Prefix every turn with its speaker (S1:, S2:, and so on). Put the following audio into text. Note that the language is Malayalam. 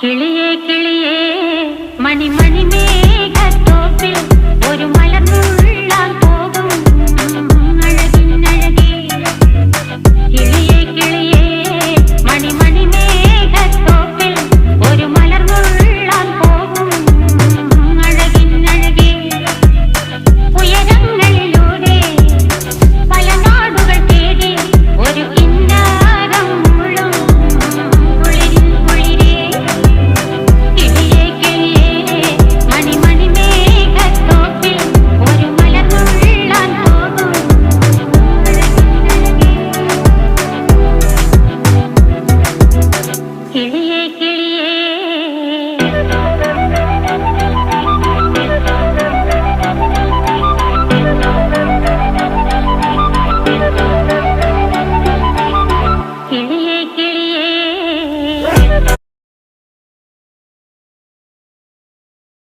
S1: കിളിയേ കിളിയേ മണിമണി മേഘത്തോപ്പിൽ ഒരു മലർന്നുള്ളാൻ പോകും അഴകിനഴകേ. കിളിയേ കിളിയേ മണിമണി മേഘത്തോപ്പിൽ ഒരു മലർന്നുള്ളാൻ പോകും അഴകിനഴകേ. ഉയരങ്ങളിലൂടെ പല നാടുകൾ തേടി ഒരു കിന്നാരം മുള്ളും കുളിരിൻ കുളിരേ. കിളിയേ കിളിയേ മണിമണി മേഘത്തോപ്പിൽ ഒരു മലർന്നുള്ളാൻ പോകും അഴകിനഴകേ. കിളിയേ